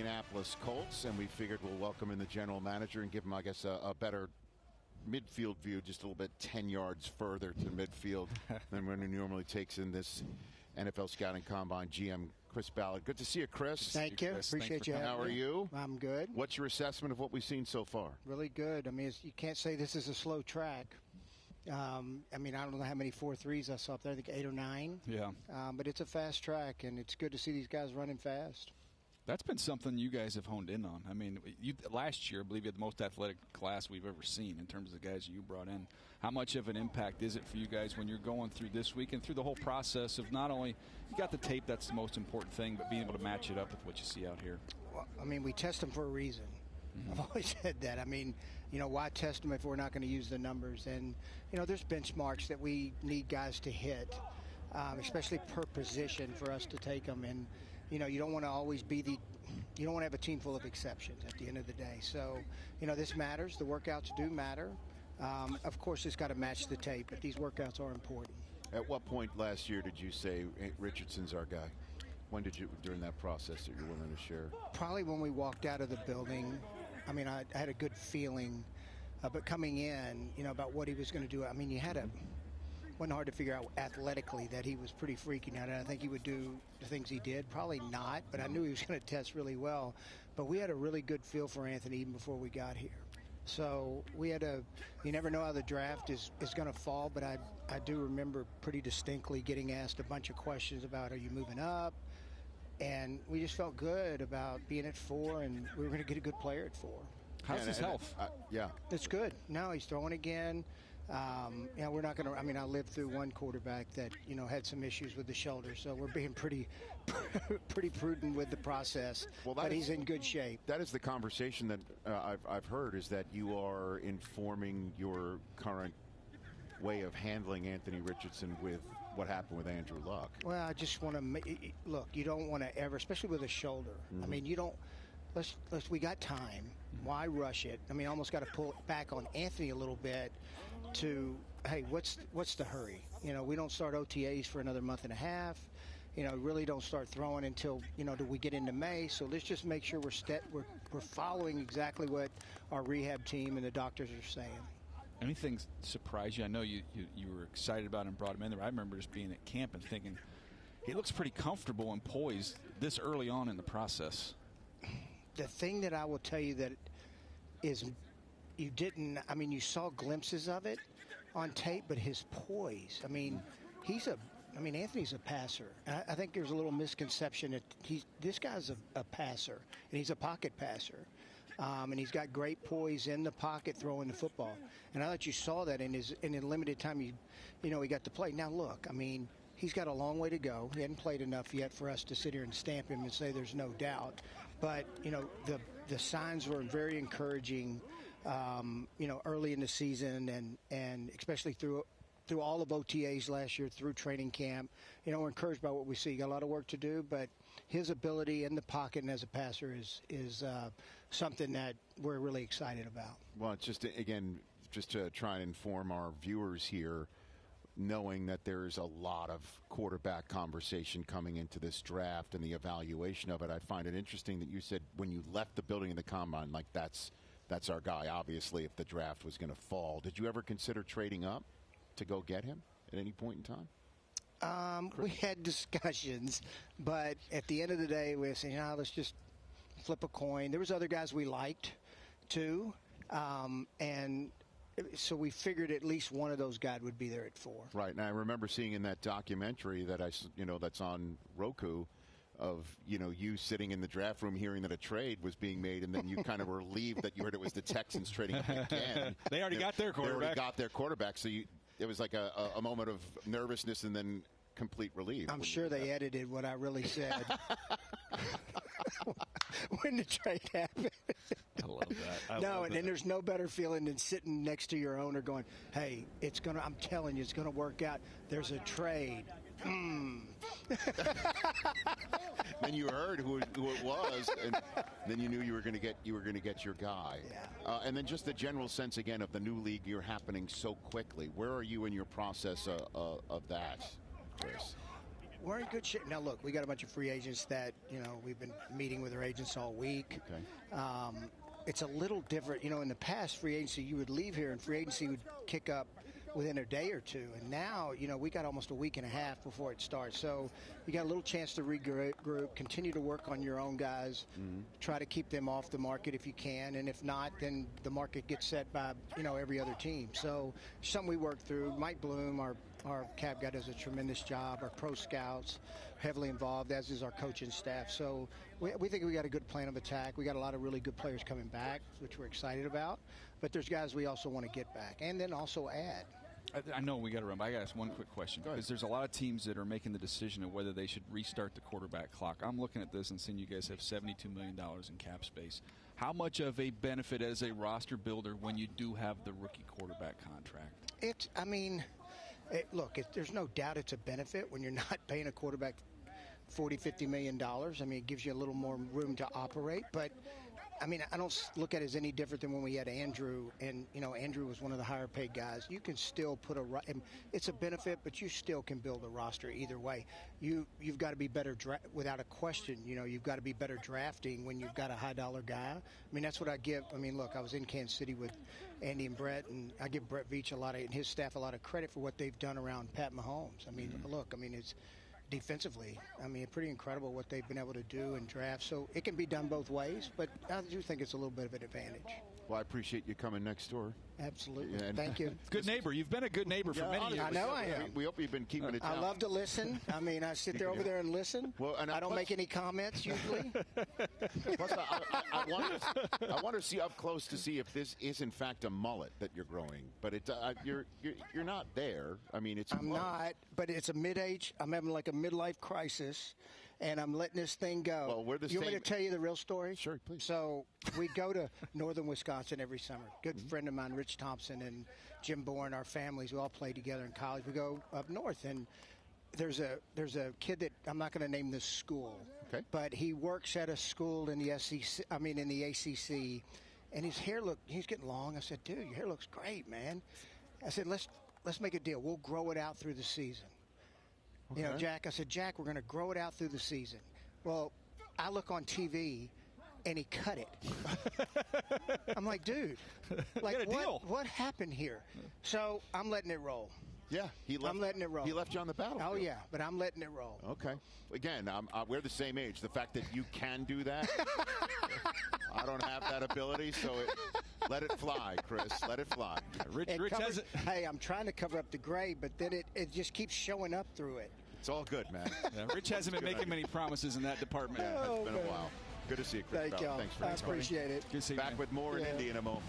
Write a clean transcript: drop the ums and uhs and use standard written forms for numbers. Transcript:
Indianapolis Colts, and we figured we'll welcome in the general manager and give him, I guess, a better midfield view, just a little bit 10 yards further to midfield than when he normally takes in this NFL Scouting Combine. GM Chris Ballard. Good to see you, Chris. Thank you. Chris. Appreciate you. How are you? I'm good. What's your assessment of what we've seen so far? Really good. I mean, you can't say this is a slow track. I mean, I don't know how many 4.3s I saw up there. I think 8 or 9. Yeah. But it's a fast track, and it's good to see these guys running fast. That's been something you guys have honed in on. I mean, last year, I believe you had the most athletic class we've ever seen in terms of the guys you brought in. How much of an impact is it for you guys when you're going through this week and through the whole process of not only you got the tape, that's the most important thing, but being able to match it up with what you see out here? Well, I mean, we test them for a reason. Mm-hmm. I've always said that. I mean, why test them if we're not going to use the numbers? And, there's benchmarks that we need guys to hit, especially per position for us to take them. And, you don't want to always be you don't want to have a team full of exceptions at the end of the day. So, this matters. The workouts do matter. Of course, it's got to match the tape, but these workouts are important. At what point last year did you say Richardson's our guy? When did you, during that process, that you're willing to share? Probably when we walked out of the building. I mean, I had a good feeling, but coming in, about what he was going to do. I mean, wasn't hard to figure out athletically that he was pretty freaky. Now, I think he would do the things he did. Probably not, but I knew he was going to test really well. But we had a really good feel for Anthony even before we got here. So you never know how the draft is going to fall, but I do remember pretty distinctly getting asked a bunch of questions about, are you moving up? And we just felt good about being at 4, and we were going to get a good player at 4. How's his health? It's good. No, he's throwing again. We're not going to. I mean, I lived through one quarterback that had some issues with the shoulder, so we're being pretty prudent with the process. But he's in good shape. That is the conversation that I've heard, is that you are informing your current way of handling Anthony Richardson with what happened with Andrew Luck. Well, I just want to look. You don't want to ever, especially with a shoulder. Mm-hmm. I mean, you don't. We got time. Why rush it? I mean, almost got to pull it back on Anthony a little bit to, hey, what's the hurry? We don't start OTAs for another month and a half. Really don't start throwing until, do we get into May? So let's just make sure we're following exactly what our rehab team and the doctors are saying. Anything surprise you? I know you were excited about him and brought him in there. I remember just being at camp and thinking, he looks pretty comfortable and poised this early on in the process. The thing that I will tell you that is you saw glimpses of it on tape, but his poise, Anthony's a passer. I think there's a little misconception that this guy's a passer, and he's a pocket passer. And he's got great poise in the pocket throwing the football. And I thought you saw that in the limited time he got to play. Now, look, he's got a long way to go. He hadn't played enough yet for us to sit here and stamp him and say there's no doubt. But, the signs were very encouraging, early in the season and especially through all of OTAs last year, through training camp. We're encouraged by what we see. Got a lot of work to do, but his ability in the pocket and as a passer is something that we're really excited about. Well, it's just to try and inform our viewers here, knowing that there's a lot of quarterback conversation coming into this draft and the evaluation of it. I find it interesting that you said when you left the building in the combine, like that's our guy, obviously, if the draft was going to fall. Did you ever consider trading up to go get him at any point in time? We had discussions, but at the end of the day, we were saying, let's just flip a coin. There was other guys we liked, too, and so we figured at least one of those guys would be there at 4. Right, and I remember seeing in that documentary that that's on Roku, of you sitting in the draft room hearing that a trade was being made, and then you kind of were relieved that you heard it was the Texans trading up again. They already got their quarterback. So it was like a moment of nervousness and then complete relief. I'm sure they edited what I really said when the trade happened. I love that. And then there's no better feeling than sitting next to your owner going, hey, I'm telling you, it's going to work out. There's a trade. Then you heard who it was, and then you knew you were going to get your guy. Yeah. And then just the general sense again of the new league year happening so quickly. Where are you in your process of that, Chris? we're in good shape. Now, look, we got a bunch of free agents that, we've been meeting with our agents all week. Okay. It's a little different. In the past, free agency, you would leave here and free agency would kick up within a day or two. And now, we got almost a week and a half before it starts. So you got a little chance to regroup, continue to work on your own guys, try to keep them off the market if you can. And if not, then the market gets set by, every other team. So something we work through. Mike Bloom, our cap guy, does a tremendous job. Our pro scouts heavily involved, as is our coaching staff. So we think we got a good plan of attack. We got a lot of really good players coming back, which we're excited about. But there's guys we also want to get back and then also add. I know we got to run, but I got to ask one quick question, because there's a lot of teams that are making the decision of whether they should restart the quarterback clock. I'm looking at this and seeing you guys have $72 million in cap space. How much of a benefit as a roster builder when you do have the rookie quarterback contract? There's no doubt it's a benefit when you're not paying a quarterback $40-50 million. I mean, it gives you a little more room to operate, but I don't look at it as any different than when we had Andrew, and Andrew was one of the higher paid guys. You can still it's a benefit, but you still can build a roster either way. You've got to be better without a question. You've got to be better drafting when you've got a high dollar guy. That's what I give. Look, I was in Kansas City with Andy and Brett, and I give Brett Veach and his staff a lot of credit for what they've done around Pat Mahomes. It's defensively, pretty incredible what they've been able to do and draft. So it can be done both ways, but I do think it's a little bit of an advantage. Well, I appreciate you coming next door. Absolutely. Thank you. Good neighbor. You've been a good neighbor for many years. I know I am. We hope you've been keeping it down. I love to listen. I sit there over there and listen. Well, and I don't make any comments usually. Plus, I want to see up close to see if this is in fact a mullet that you're growing. But you're not there. It's. I'm not. But it's a mid-age. I'm having like a midlife crisis, and I'm letting this thing go. Well, we're the you same. want me to tell you the real story? Sure, please. So we go to northern Wisconsin every summer. Good friend of mine, Rich Thompson, and Jim Bourne, our families, we all played together in college. We go up north, and there's a kid that I'm not going to name this school, okay, but he works at a school in the SEC. In the ACC, and his hair he's getting long. I said, dude, your hair looks great, man. I said, let's make a deal. We'll grow it out through the season. Okay. Jack, I said, Jack, we're going to grow it out through the season. Well, I look on TV, and he cut it. I'm like, dude, what happened here? So I'm letting it roll. Yeah, I'm letting it roll. He left you on the battlefield. Oh, yeah, but I'm letting it roll. Okay. Again, we're the same age. The fact that you can do that, I don't have that ability, so let it fly, Chris. Let it fly. Rich has it. Hey, I'm trying to cover up the gray, but then it just keeps showing up through it. It's all good, man. Yeah, Rich hasn't been making many promises in that department. Yeah, it's been a while. Good to see you, Chris. Thank y'all. Thanks for I appreciate it. Good to see you, Back man. with more in Indy in a moment.